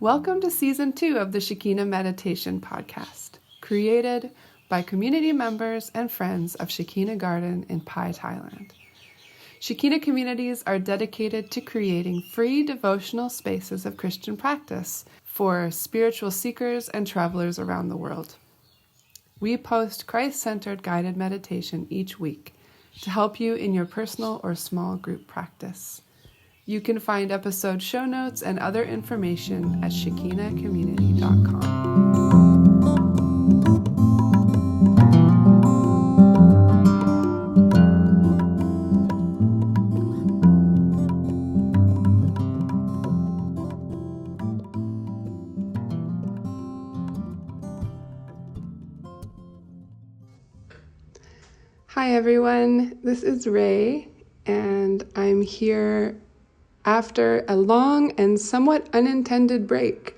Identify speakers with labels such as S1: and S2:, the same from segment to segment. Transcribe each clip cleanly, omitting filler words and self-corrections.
S1: Welcome to Season 2 of the Shekina Meditation Podcast, created by community members and friends of Shekina Garden in Pai, Thailand. Shekina communities are dedicated to creating free devotional spaces of Christian practice for spiritual seekers and travelers around the world. We post Christ-centered guided meditation each week to help you in your personal or small group practice. You can find episode show notes and other information at shekinacommunity.com. Hi everyone, this is Ray, and I'm here after a long and somewhat unintended break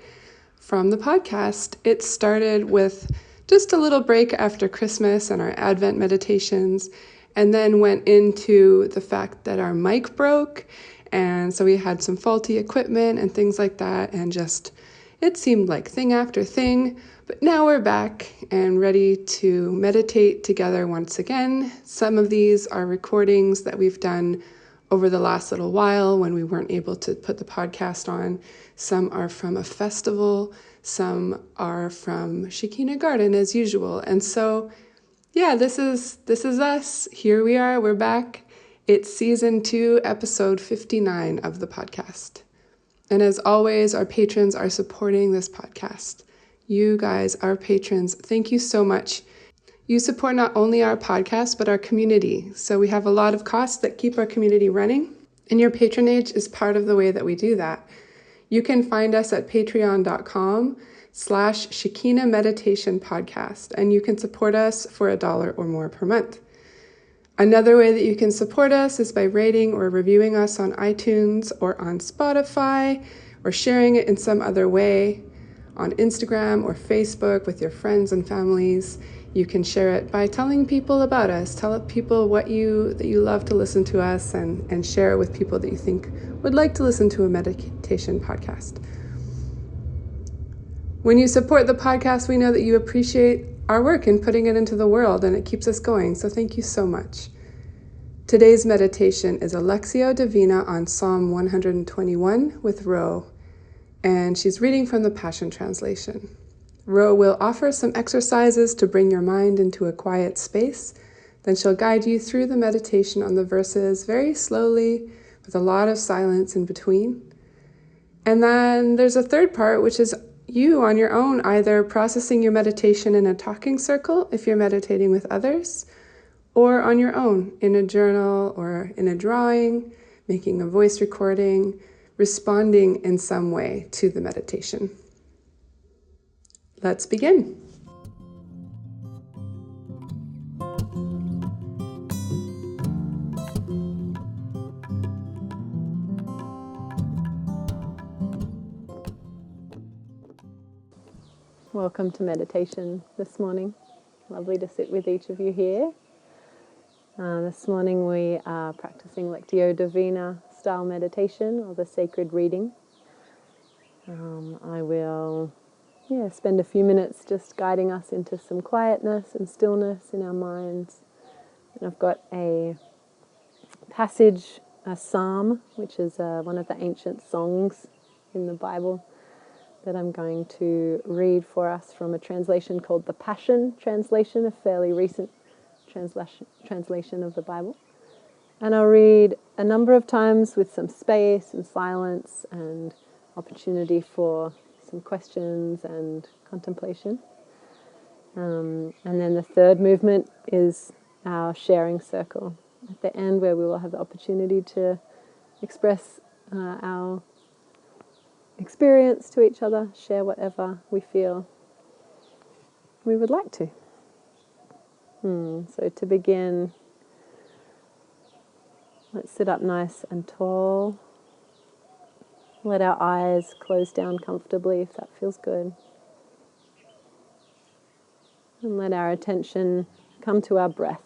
S1: from the podcast. It started with just a little break after Christmas and our Advent meditations, and then went into the fact that our mic broke, and so we had some faulty equipment and things like that, and just it seemed like thing after thing. But now we're back and ready to meditate together once again. Some of these are recordings that we've done over the last little while when we weren't able to put the podcast on. Some are from a festival, some are from Shekina Garden as usual. And so, yeah, this is us. Here we are, we're back. It's season 2, episode 59 of the podcast. And as always, our patrons are supporting this podcast. You guys, our patrons, thank you so much. You support not only our podcast, but our community. So we have a lot of costs that keep our community running, and your patronage is part of the way that we do that. You can find us at patreon.com/Shekina Meditation Podcast, and you can support us for $1 or more per month. Another way that you can support us is by rating or reviewing us on iTunes or on Spotify, or sharing it in some other way on Instagram or Facebook with your friends and families. You can share it by telling people about us. Tell people that you love to listen to us, and share it with people that you think would like to listen to a meditation podcast. When you support the podcast, we know that you appreciate our work in putting it into the world, and it keeps us going. So thank you so much. Today's meditation is a Lectio Divina on Psalm 121 with Ro, and she's reading from the Passion Translation. Ro will offer some exercises to bring your mind into a quiet space. Then she'll guide you through the meditation on the verses very slowly, with a lot of silence in between. And then there's a third part, which is you on your own, either processing your meditation in a talking circle if you're meditating with others, or on your own in a journal or in a drawing, making a voice recording, responding in some way to the meditation. Let's begin.
S2: Welcome to meditation this morning. Lovely to sit with each of you here. This morning we are practicing Lectio Divina style meditation, or the sacred reading. I will spend a few minutes just guiding us into some quietness and stillness in our minds. And I've got a passage, a psalm, which is one of the ancient songs in the Bible, that I'm going to read for us from a translation called the Passion Translation, a fairly recent translation of the Bible. And I'll read a number of times with some space and silence and opportunity for some questions and contemplation. And then the third movement is our sharing circle at the end, where we will have the opportunity to express our experience to each other, share whatever we feel we would like to. So to begin, let's sit up nice and tall. Let our eyes close down comfortably if that feels good. And let our attention come to our breath.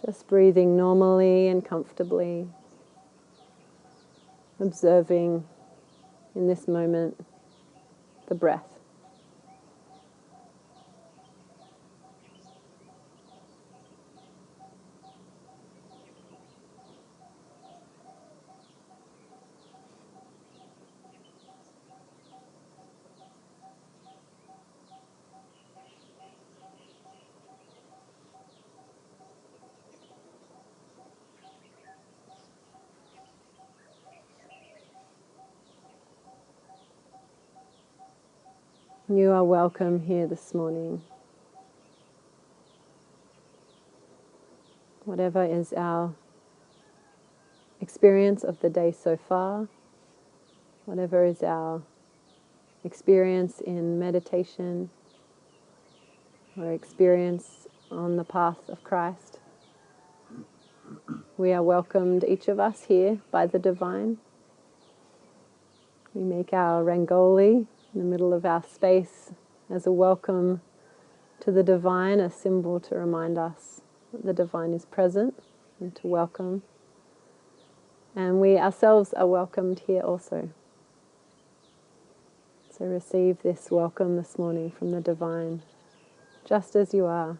S2: Just breathing normally and comfortably, observing in this moment the breath. You are welcome here this morning. Whatever is our experience of the day so far, whatever is our experience in meditation or experience on the path of Christ, we are welcomed, each of us, here by the Divine. We make our Rangoli in the middle of our space as a welcome to the Divine, a symbol to remind us that the Divine is present and to welcome. And we ourselves are welcomed here also. So receive this welcome this morning from the Divine, just as you are.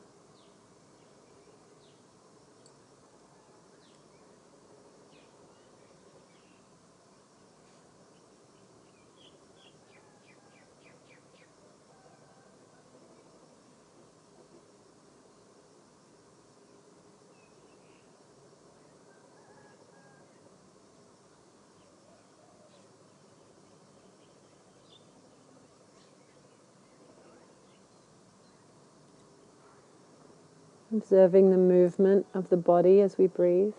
S2: Observing the movement of the body as we breathe.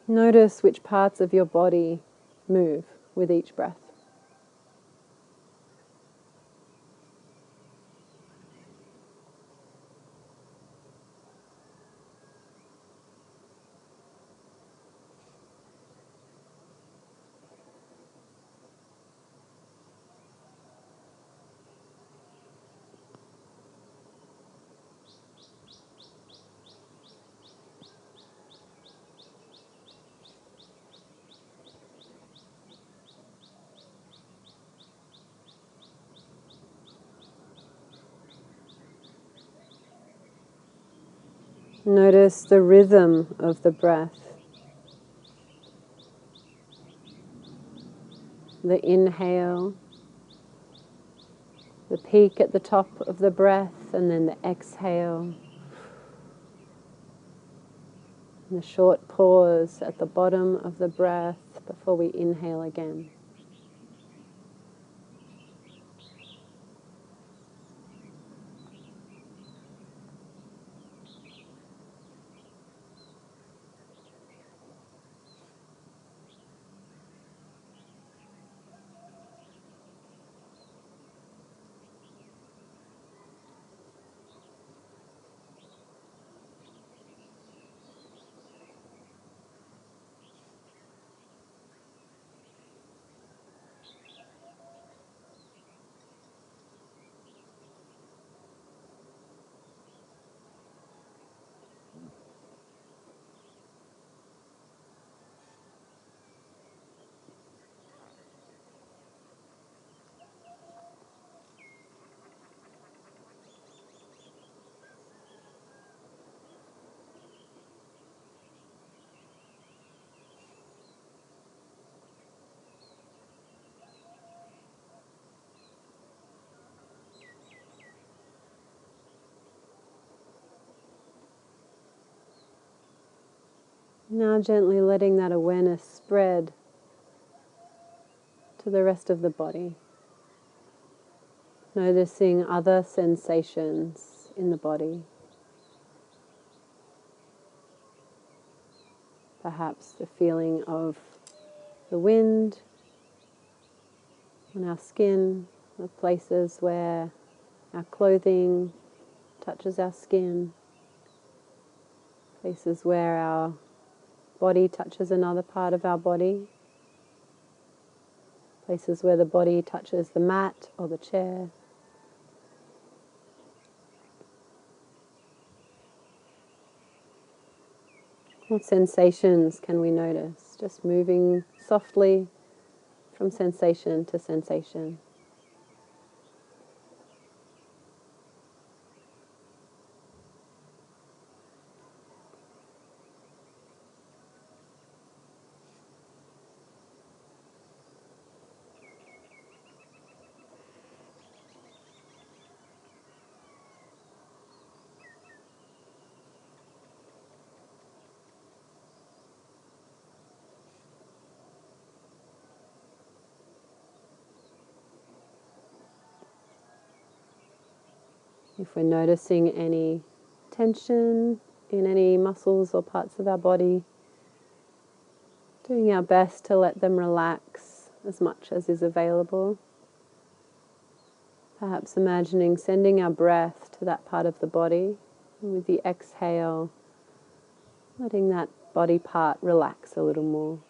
S2: Notice which parts of your body move with each breath. Notice the rhythm of the breath. The inhale, the peak at the top of the breath, and then the exhale. And the short pause at the bottom of the breath before we inhale again. Now gently letting that awareness spread to the rest of the body. Noticing other sensations in the body. Perhaps the feeling of the wind on our skin, the places where our clothing touches our skin, places where our body touches another part of our body, places where the body touches the mat or the chair. What sensations can we notice? Just moving softly from sensation to sensation. If we're noticing any tension in any muscles or parts of our body, doing our best to let them relax as much as is available. Perhaps imagining sending our breath to that part of the body, and with the exhale, letting that body part relax a little more.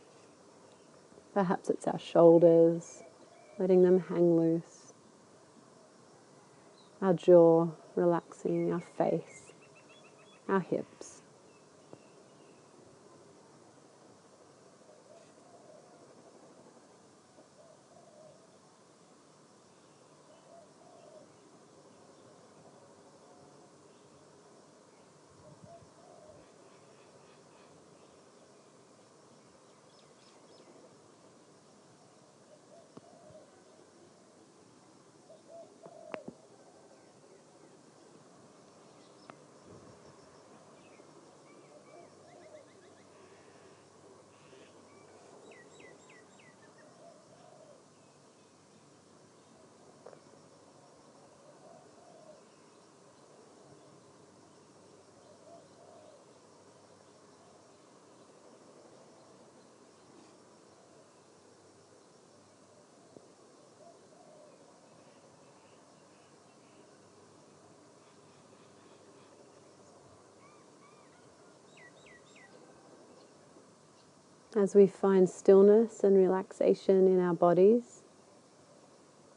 S2: Perhaps it's our shoulders, letting them hang loose, our jaw relaxing, our face, our hips. As we find stillness and relaxation in our bodies,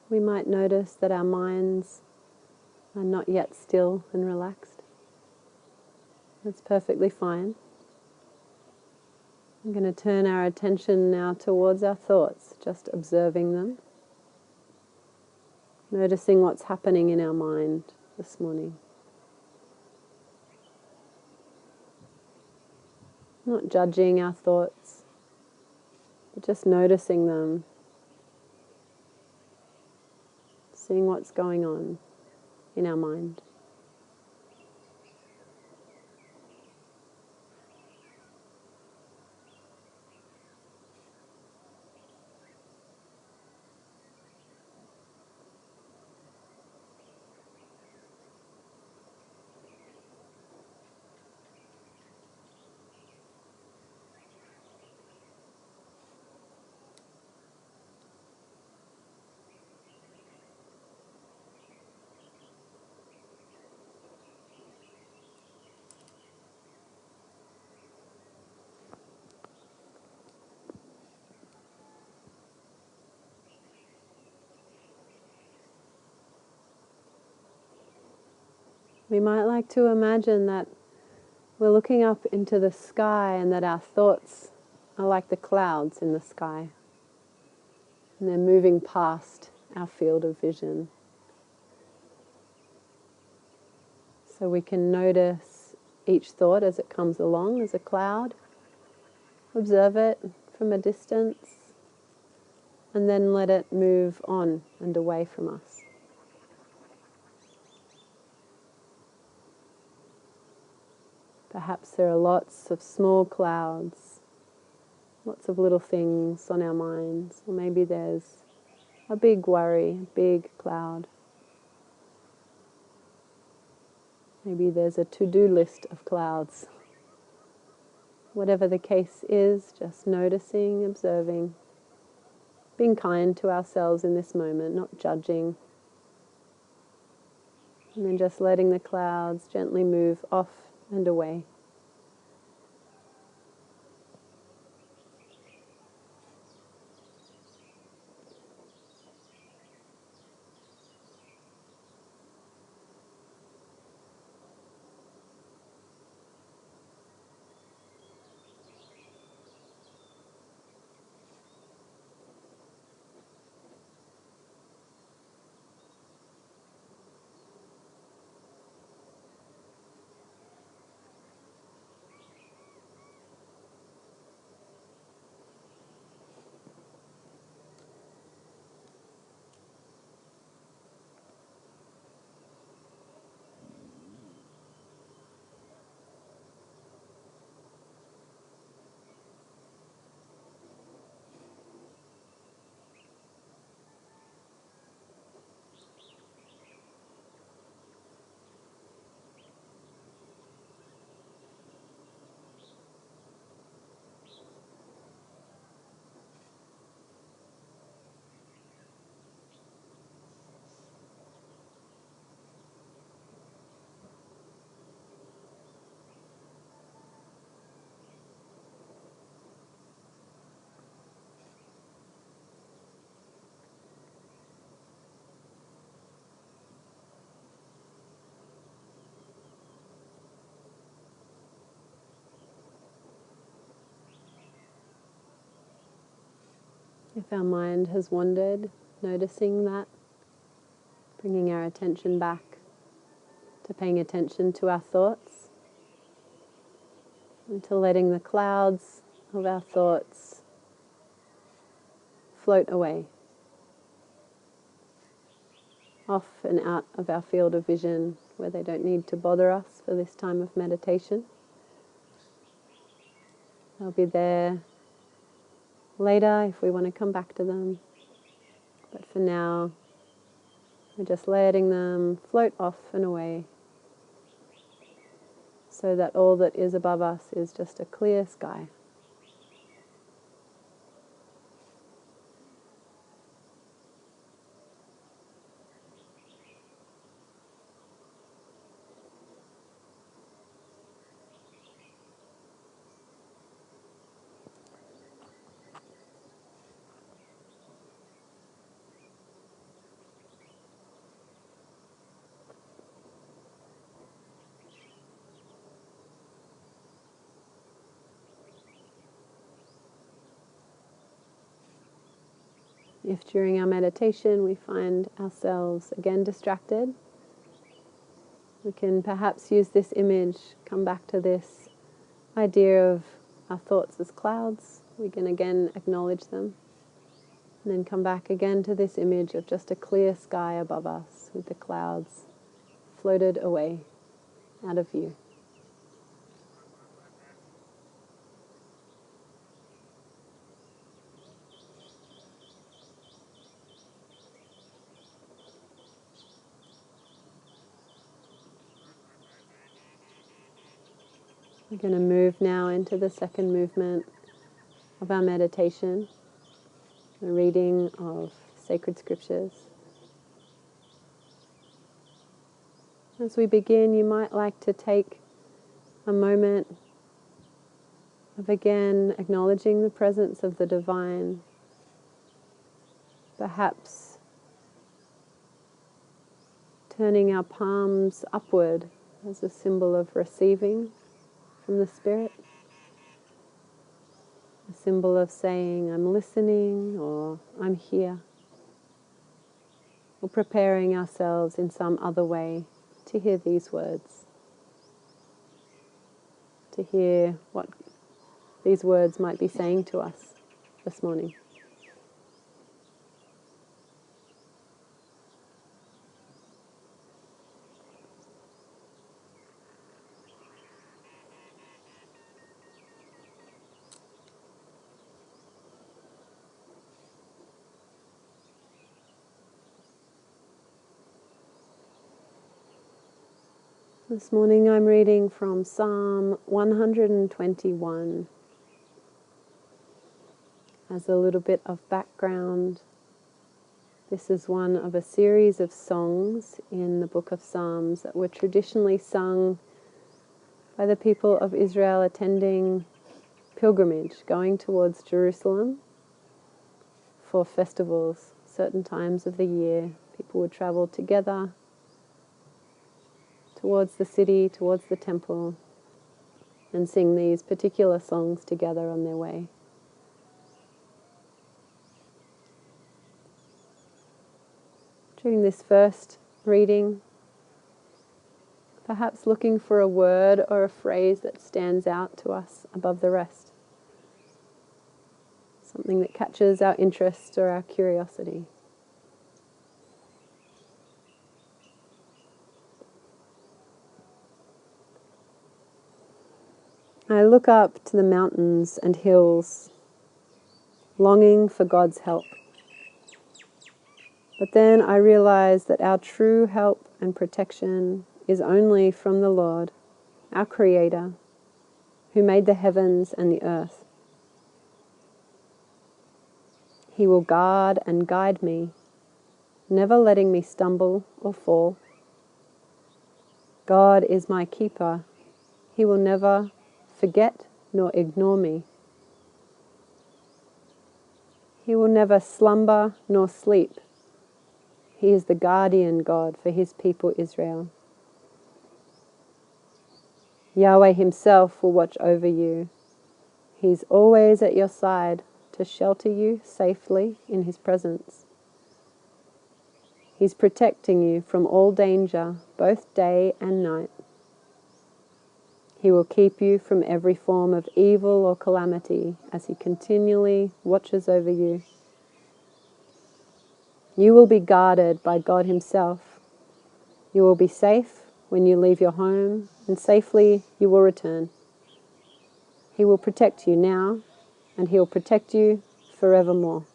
S2: we might notice that our minds are not yet still and relaxed. That's perfectly fine. I'm going to turn our attention now towards our thoughts, just observing them, noticing what's happening in our mind this morning. Not judging our thoughts, but just noticing them, seeing what's going on in our mind. We might like to imagine that we're looking up into the sky and that our thoughts are like the clouds in the sky. And they're moving past our field of vision. So we can notice each thought as it comes along as a cloud, observe it from a distance, and then let it move on and away from us. Perhaps there are lots of small clouds, lots of little things on our minds, or maybe there's a big worry, a big cloud. Maybe there's a to-do list of clouds. Whatever the case is, just noticing, observing, being kind to ourselves in this moment, not judging. And then just letting the clouds gently move off and away. If our mind has wandered, noticing that, bringing our attention back to paying attention to our thoughts and to letting the clouds of our thoughts float away, off and out of our field of vision where they don't need to bother us for this time of meditation. They'll be there later if we want to come back to them. But for now, we're just letting them float off and away so that all that is above us is just a clear sky. If during our meditation we find ourselves again distracted, we can perhaps use this image, come back to this idea of our thoughts as clouds. We can again acknowledge them, and then come back again to this image of just a clear sky above us with the clouds floated away out of view. We're going to move now into the second movement of our meditation, the reading of sacred scriptures. As we begin, you might like to take a moment of again acknowledging the presence of the divine, perhaps turning our palms upward as a symbol of receiving from the Spirit, a symbol of saying, I'm listening, or I'm here, or preparing ourselves in some other way to hear these words, to hear what these words might be saying to us this morning. This morning I'm reading from Psalm 121. As a little bit of background, this is one of a series of songs in the book of Psalms that were traditionally sung by the people of Israel attending pilgrimage, going towards Jerusalem for festivals, certain times of the year. People would travel together towards the city, towards the temple, and sing these particular songs together on their way. During this first reading, perhaps looking for a word or a phrase that stands out to us above the rest, something that catches our interest or our curiosity. I look up to the mountains and hills, longing for God's help. But then I realize that our true help and protection is only from the Lord, our Creator, who made the heavens and the earth. He will guard and guide me, never letting me stumble or fall. God is my keeper. He will never forget nor ignore me. He will never slumber nor sleep. He is the guardian God for his people Israel. Yahweh himself will watch over you. He's always at your side to shelter you safely in His presence. He's protecting you from all danger, both day and night. He will keep you from every form of evil or calamity as He continually watches over you. You will be guarded by God Himself. You will be safe when you leave your home, and safely you will return. He will protect you now, and He will protect you forevermore.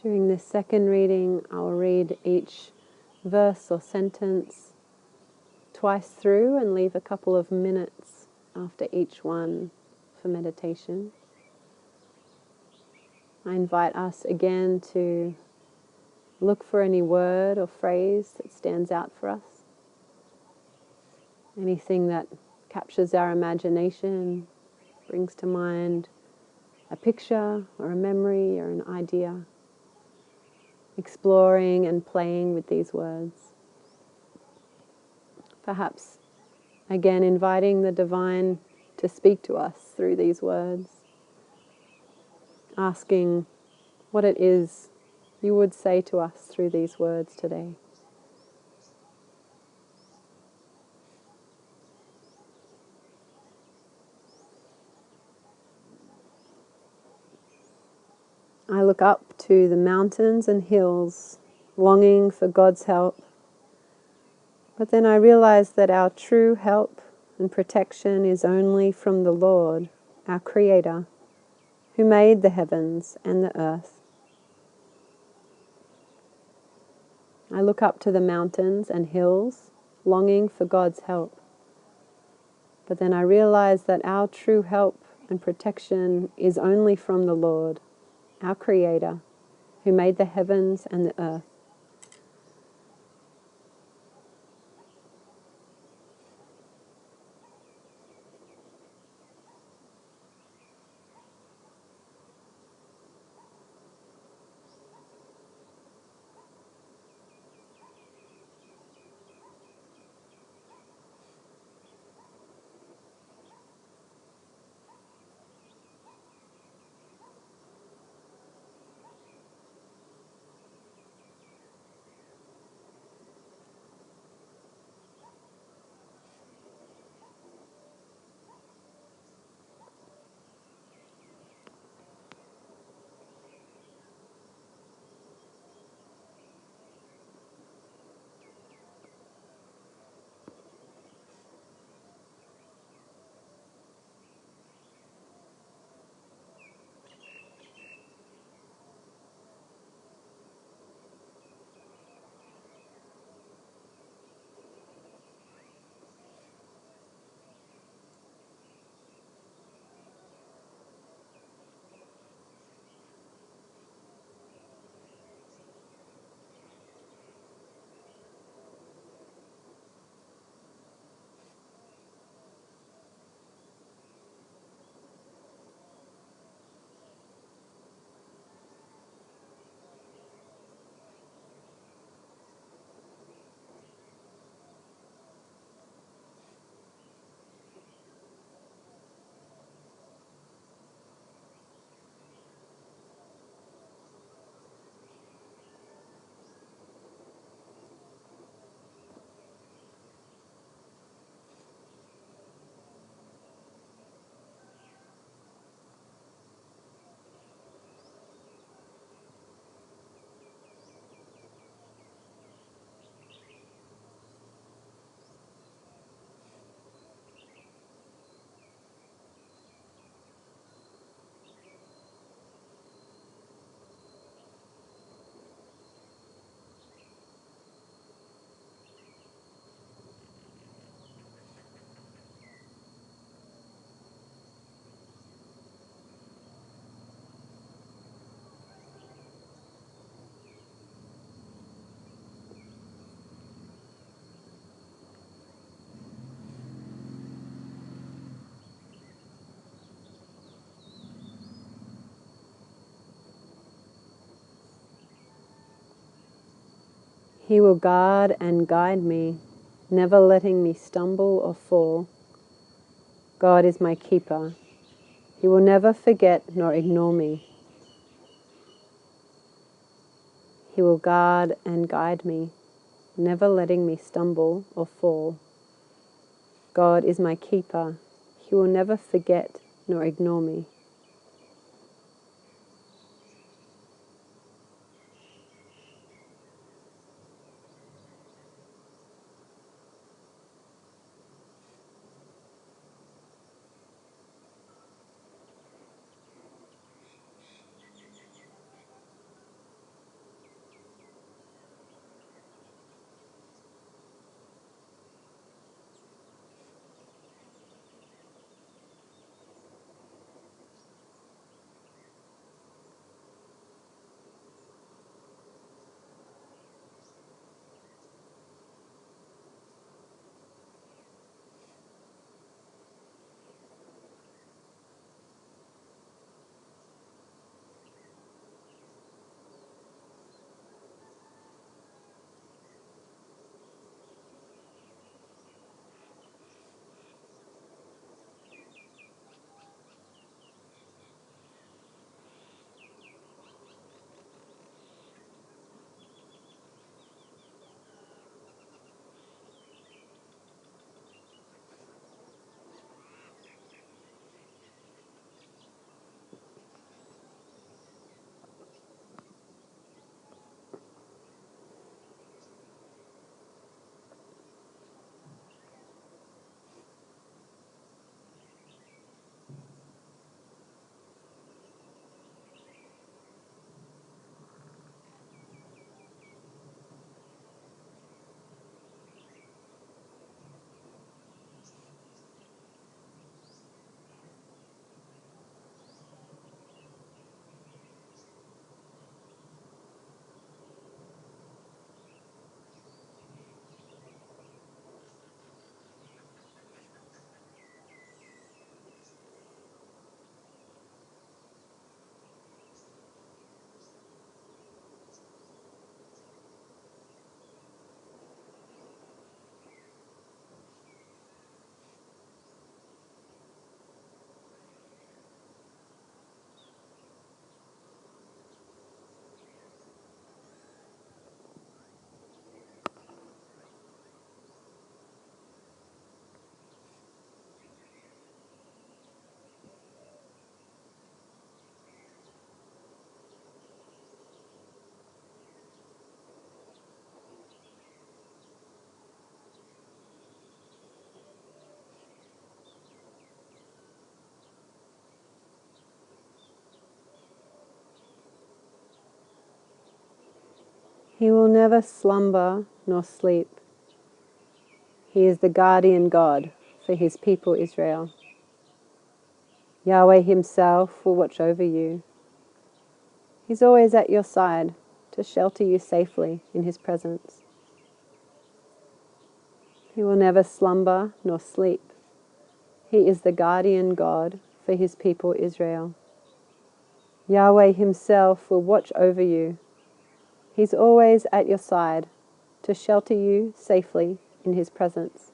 S2: During this second reading, I'll read each verse or sentence twice through and leave a couple of minutes after each one for meditation. I invite us again to look for any word or phrase that stands out for us. Anything that captures our imagination, brings to mind a picture or a memory or an idea. Exploring and playing with these words. Perhaps, again, inviting the divine to speak to us through these words. Asking what it is you would say to us through these words today. I look up to the mountains and hills, longing for God's help. But then I realize that our true help and protection is only from the Lord, our Creator, who made the heavens and the earth. I look up to the mountains and hills, longing for God's help. But then I realize that our true help and protection is only from the Lord, our Creator, who made the heavens and the earth. He will guard and guide me, never letting me stumble or fall. God is my keeper. He will never forget nor ignore me. He will guard and guide me, never letting me stumble or fall. God is my keeper. He will never forget nor ignore me. He will never slumber nor sleep. He is the guardian God for his people Israel. Yahweh himself will watch over you. He's always at your side to shelter you safely in his presence. He will never slumber nor sleep. He is the guardian God for his people Israel. Yahweh himself will watch over you. He's always at your side to shelter you safely in his presence.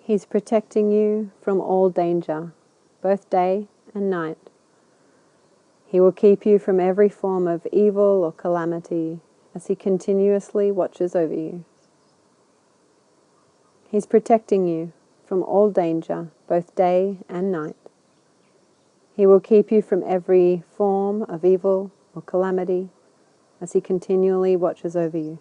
S2: He's protecting you from all danger, both day and night. He will keep you from every form of evil or calamity as He continuously watches over you. He's protecting you from all danger, both day and night. He will keep you from every form of evil or calamity as He continually watches over you.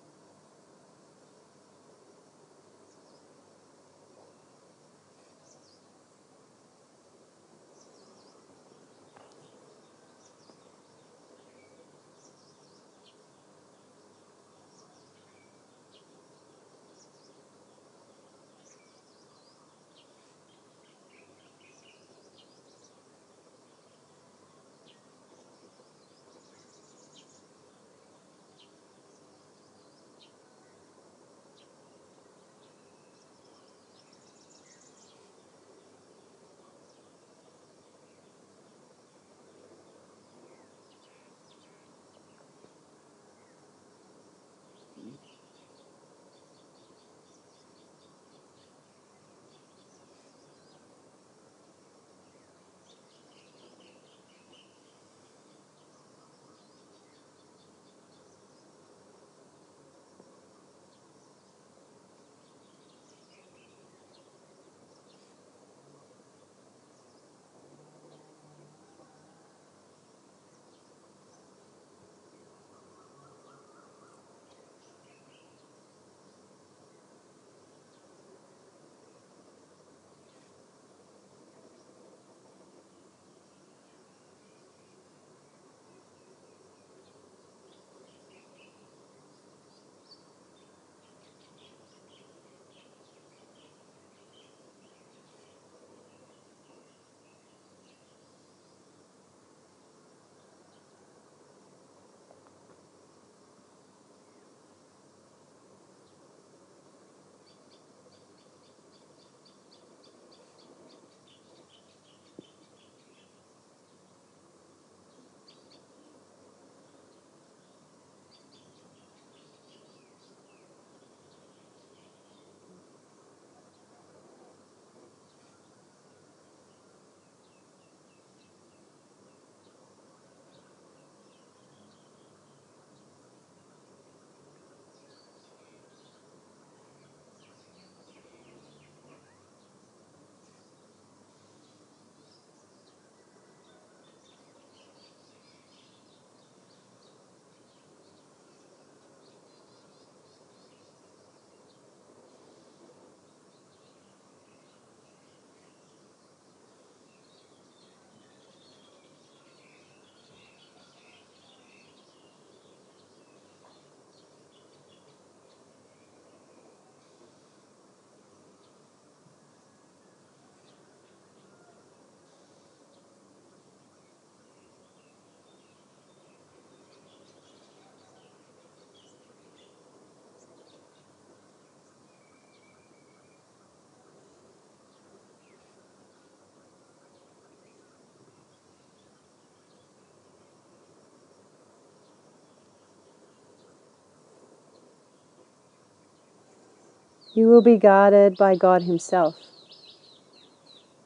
S2: You will be guarded by God Himself.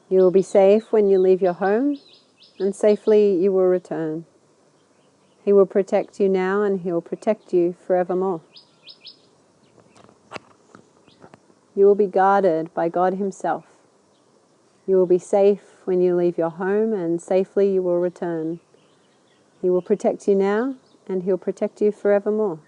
S2: You will be safe when you leave your home, and safely you will return. He will protect you now, and He will protect you forevermore. You will be guarded by God Himself. You will be safe when you leave your home, and safely you will return. He will protect you now, and He'll protect you forevermore.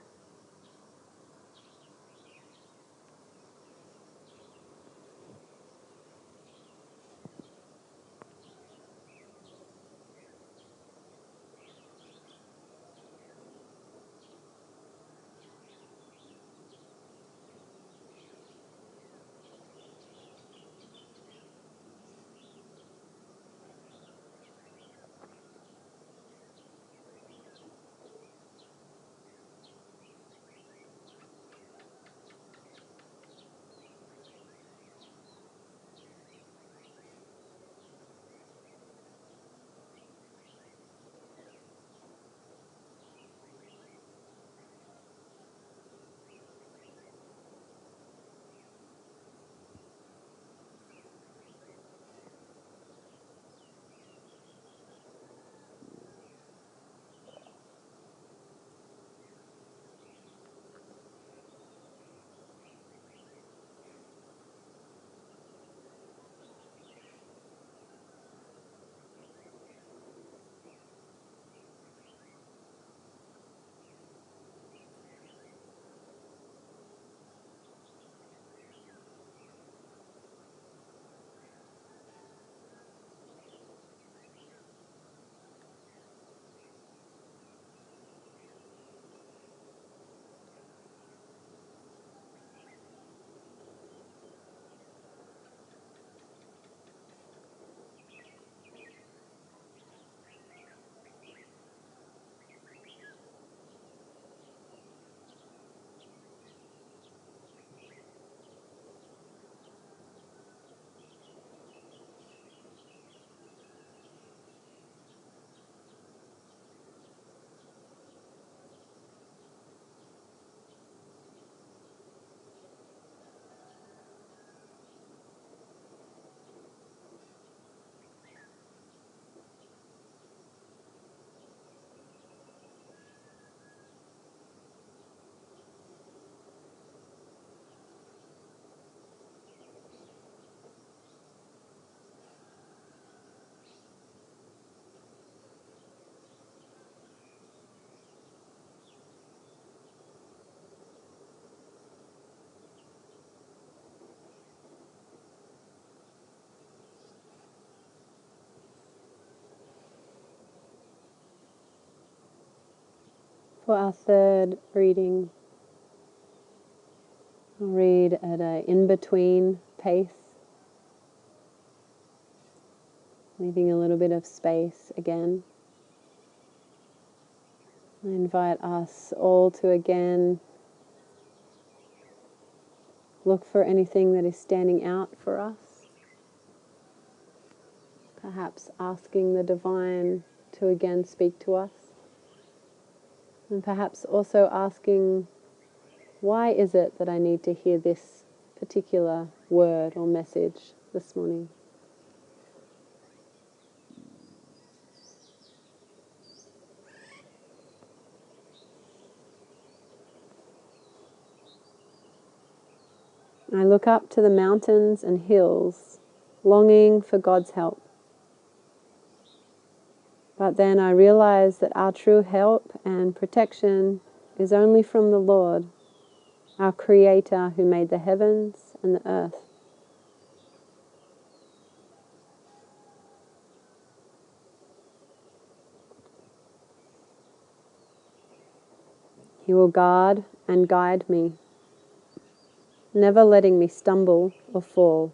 S2: For our third reading, I'll read at an in-between pace, leaving a little bit of space again. I invite us all to again look for anything that is standing out for us, perhaps asking the divine to again speak to us, and perhaps also asking, why is it that I need to hear this particular word or message this morning? I look up to the mountains and hills, longing for God's help. But then I realize that our true help and protection is only from the Lord, our Creator who made the heavens and the earth. He will guard and guide me, never letting me stumble or fall.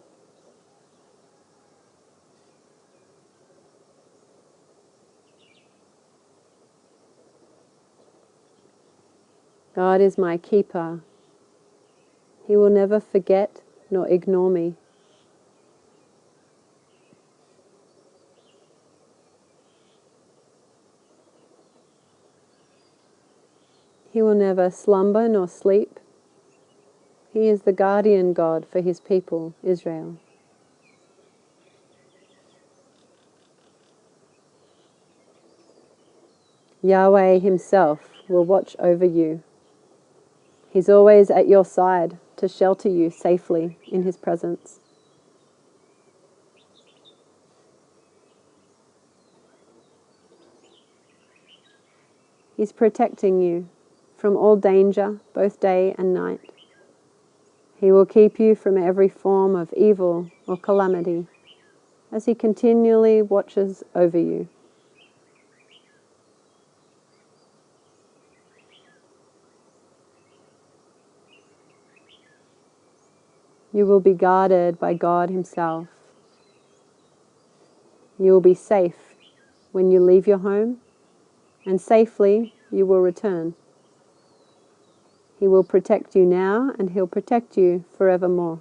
S2: God is my keeper. He will never forget nor ignore me. He will never slumber nor sleep. He is the guardian God for his people, Israel. Yahweh himself will watch over you. He's always at your side to shelter you safely in his presence. He's protecting you from all danger, both day and night. He will keep you from every form of evil or calamity as he continually watches over you. You will be guarded by God himself. You will be safe when you leave your home, and safely you will return. He will protect you now, and he'll protect you forevermore.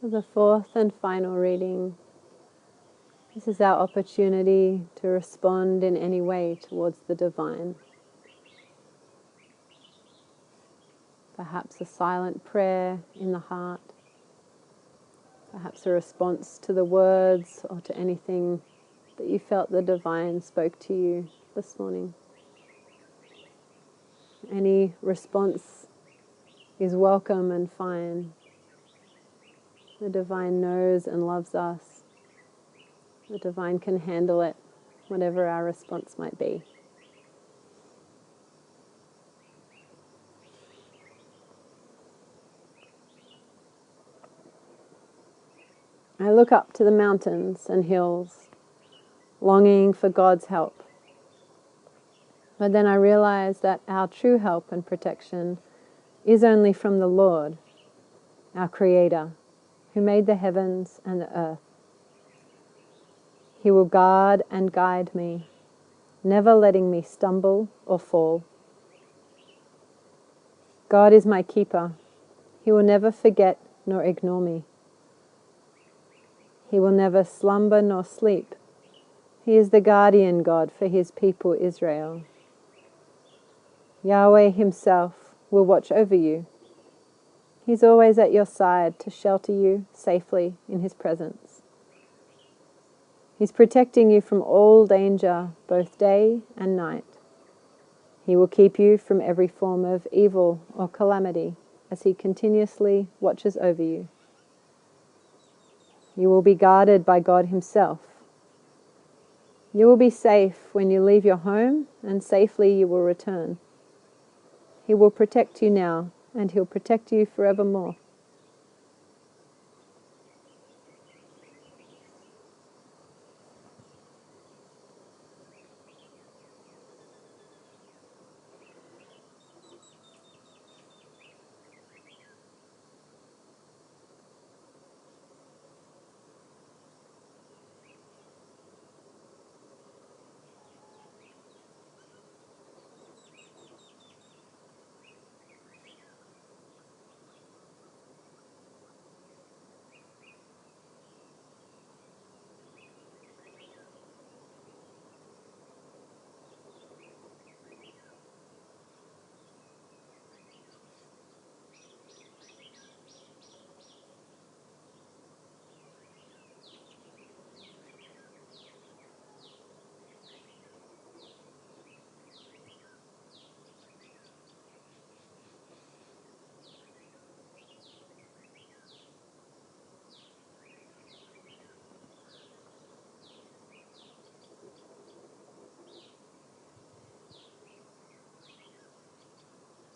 S2: For the fourth and final reading, this is our opportunity to respond in any way towards the divine. Perhaps a silent prayer in the heart, Perhaps a response to the words or to anything that you felt the divine spoke to you this morning. Any response is welcome and fine. The divine knows and loves us. The divine can handle it, whatever our response might be. I look up to the mountains and hills, longing for God's help. But then I realize that our true help and protection is only from the Lord, our Creator, who made the heavens and the earth. He will guard and guide me, never letting me stumble or fall. God is my keeper. He will never forget nor ignore me. He will never slumber nor sleep. He is the guardian God for His people Israel. Yahweh Himself will watch over you. He's always at your side to shelter you safely in His presence. He's protecting you from all danger, both day and night. He will keep you from every form of evil or calamity as He continuously watches over you. You will be guarded by God Himself. You will be safe when you leave your home, and safely you will return. He will protect you now, and He'll protect you forevermore.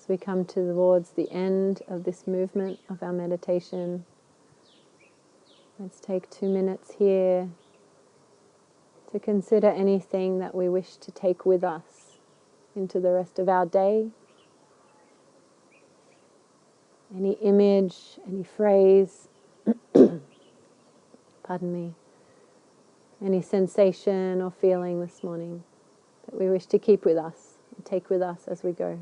S2: As we come towards the end of this movement of our meditation, let's take 2 minutes here to consider anything that we wish to take with us into the rest of our day. Any image, any phrase, pardon me, any sensation or feeling this morning that we wish to keep with us and take with us as we go.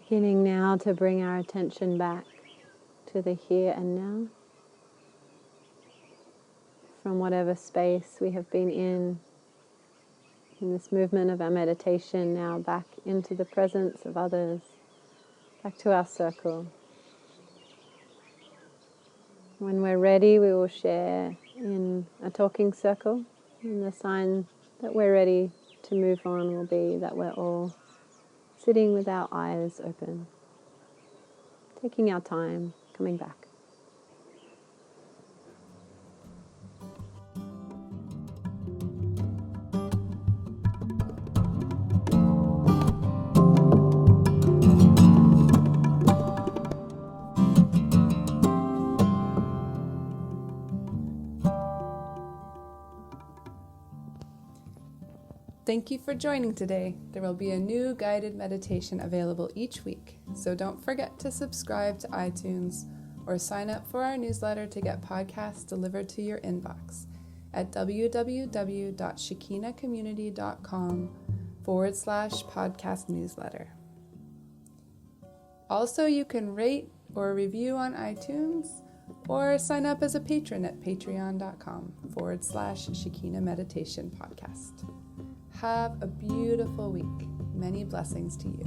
S2: Beginning now to bring our attention back to the here and now, from whatever space we have been in this movement of our meditation, now back into the presence of others, back to our circle. When we're ready, we will share in a talking circle, and the sign that we're ready to move on will be that we're all sitting with our eyes open, taking our time, coming back.
S1: Thank you for joining today. There will be a new guided meditation available each week, so don't forget to subscribe to iTunes or sign up for our newsletter to get podcasts delivered to your inbox at www.shekinacommunity.com/podcast newsletter. Also, you can rate or review on iTunes or sign up as a patron at patreon.com/Shekina Meditation Podcast. Have a beautiful week. Many blessings to you.